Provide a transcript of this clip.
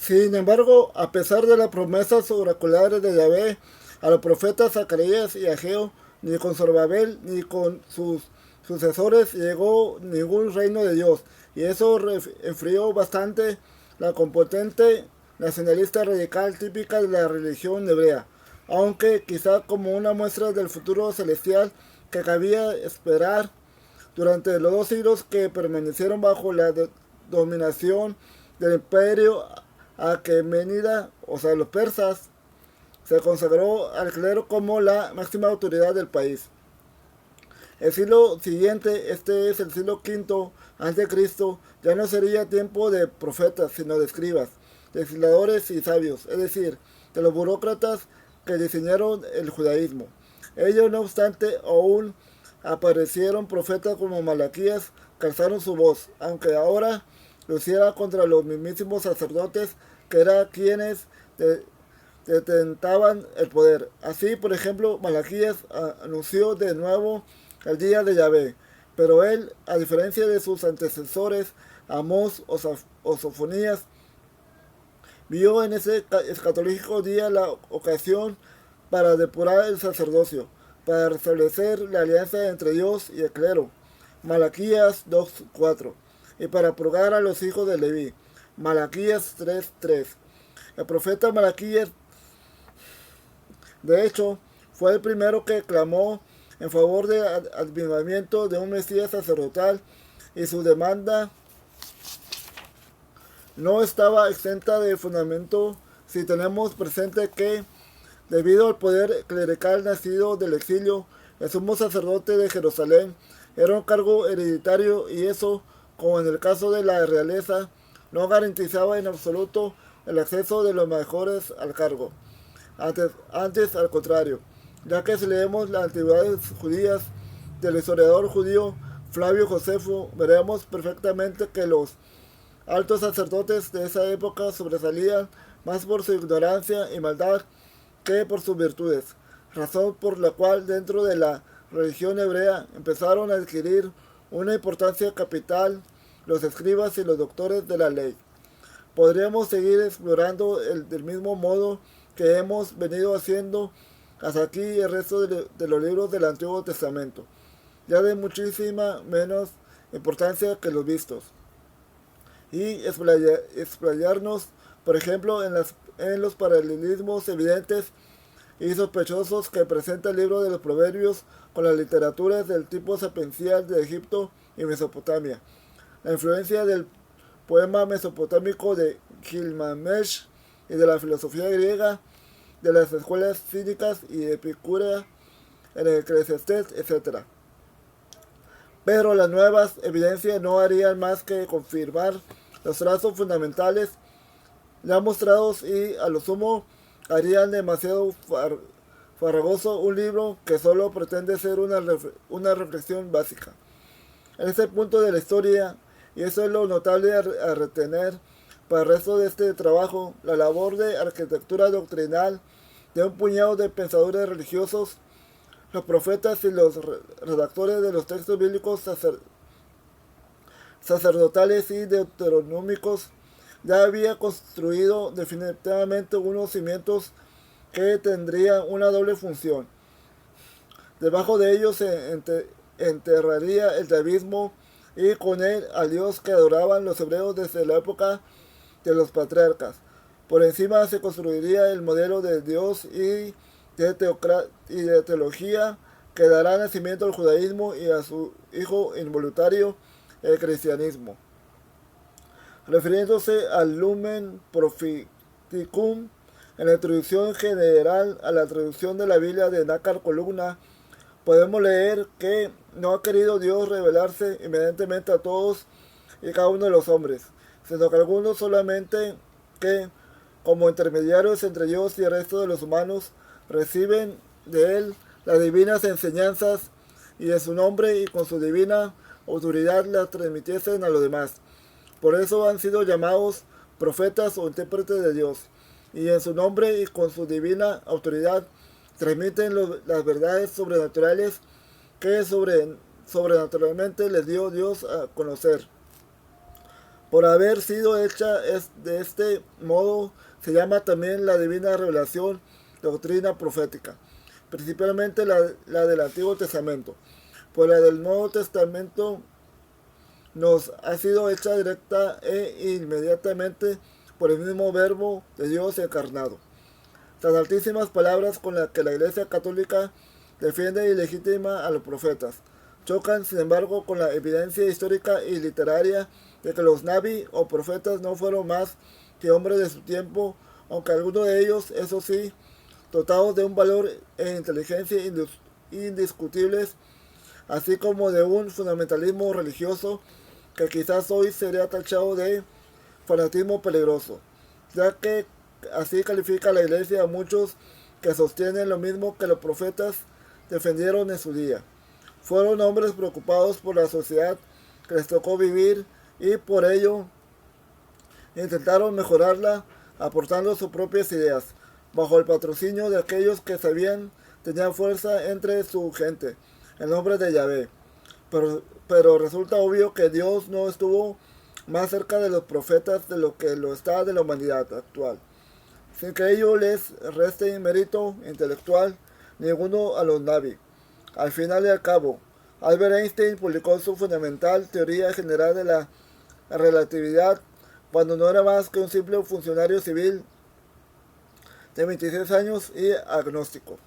Sin embargo, a pesar de las promesas oraculares de Yahvé a los profetas Zacarías y Ageo, ni con Zorobabel ni con sus sucesores llegó ningún reino de Dios, y eso enfrió bastante la competente nacionalista radical típica de la religión hebrea, aunque quizá como una muestra del futuro celestial que cabía esperar durante los 2 siglos que permanecieron bajo la dominación del imperio aquemenida, o sea, los persas, se consagró al clero como la máxima autoridad del país. El siglo siguiente, este es el siglo V antes de Cristo, ya no sería tiempo de profetas, sino de escribas, legisladores y sabios, es decir, de los burócratas que diseñaron el judaísmo. Ellos, no obstante, aún aparecieron profetas como Malaquías que alzaron su voz, aunque ahora lo hiciera contra los mismísimos sacerdotes que eran quienes detentaban el poder. Así, por ejemplo, Malaquías anunció de nuevo el día de Yahvé, pero él, a diferencia de sus antecesores, Amós o Sofonías, vio en ese escatológico día la ocasión para depurar el sacerdocio, para restablecer la alianza entre Dios y el clero, Malaquías 2:4, y para purgar a los hijos de Leví, Malaquías 3:3. El profeta Malaquías, de hecho, fue el primero que clamó en favor del advenimiento de un Mesías sacerdotal, y su demanda no estaba exenta de fundamento si tenemos presente que, debido al poder clerical nacido del exilio, el sumo sacerdote de Jerusalén era un cargo hereditario, y eso, como en el caso de la realeza, no garantizaba en absoluto el acceso de los mejores al cargo. Antes al contrario, ya que si leemos las antigüedades judías del historiador judío Flavio Josefo, veremos perfectamente que los altos sacerdotes de esa época sobresalían más por su ignorancia y maldad que por sus virtudes, razón por la cual dentro de la religión hebrea empezaron a adquirir una importancia capital los escribas y los doctores de la ley. Podríamos seguir explorando del mismo modo que hemos venido haciendo hasta aquí el resto de los libros del Antiguo Testamento, ya de muchísima menos importancia que los vistos, y explayarnos, por ejemplo, en los paralelismos evidentes y sospechosos que presenta el libro de los Proverbios con las literaturas del tipo sapiencial de Egipto y Mesopotamia. La influencia del poema mesopotámico de Gilgamesh y de la filosofía griega, de las escuelas cínicas y epicúreas en el Eclesiastés, etc. Pero las nuevas evidencias no harían más que confirmar los trazos fundamentales ya mostrados, y a lo sumo harían demasiado farragoso un libro que solo pretende ser una reflexión básica. En este punto de la historia, y eso es lo notable a retener para el resto de este trabajo, la labor de arquitectura doctrinal de un puñado de pensadores religiosos, los profetas y los redactores de los textos bíblicos sacerdotales y deuteronómicos, ya había construido definitivamente unos cimientos que tendrían una doble función. Debajo de ellos se enterraría el taoísmo, y con él al Dios que adoraban los hebreos desde la época de los patriarcas. Por encima se construiría el modelo de Dios y de teología que dará nacimiento al judaísmo y a su hijo involuntario, el cristianismo. Refiriéndose al Lumen Propheticum, en la introducción general a la traducción de la Biblia de Nácar Columna, podemos leer que no ha querido Dios revelarse inmediatamente a todos y cada uno de los hombres, sino que algunos solamente que, como intermediarios entre Dios y el resto de los humanos, reciben de Él las divinas enseñanzas, y en su nombre y con su divina autoridad las transmitiesen a los demás. Por eso han sido llamados profetas o intérpretes de Dios, y en su nombre y con su divina autoridad transmiten las verdades sobrenaturales que sobrenaturalmente les dio Dios a conocer. Por haber sido hecha de este modo, se llama también la divina revelación, doctrina profética, principalmente la del Antiguo Testamento. Pues la del Nuevo Testamento nos ha sido hecha directa e inmediatamente por el mismo verbo de Dios encarnado. Las altísimas palabras con las que la Iglesia Católica defiende y legitima a los profetas chocan, sin embargo, con la evidencia histórica y literaria de que los naví o profetas no fueron más que hombres de su tiempo, aunque algunos de ellos, eso sí, dotados de un valor e inteligencia indiscutibles, así como de un fundamentalismo religioso que quizás hoy sería tachado de fanatismo peligroso, ya que así califica la Iglesia a muchos que sostienen lo mismo que los profetas defendieron en su día. Fueron hombres preocupados por la sociedad que les tocó vivir y por ello intentaron mejorarla aportando sus propias ideas, bajo el patrocinio de aquellos que sabían tenían fuerza entre su gente, en nombre de Yahvé. Pero resulta obvio que Dios no estuvo más cerca de los profetas de lo que lo está de la humanidad actual, sin que ello les reste mérito intelectual ninguno a los naví. Al final y al cabo, Albert Einstein publicó su fundamental teoría general de la relatividad cuando no era más que un simple funcionario civil de 26 años y agnóstico.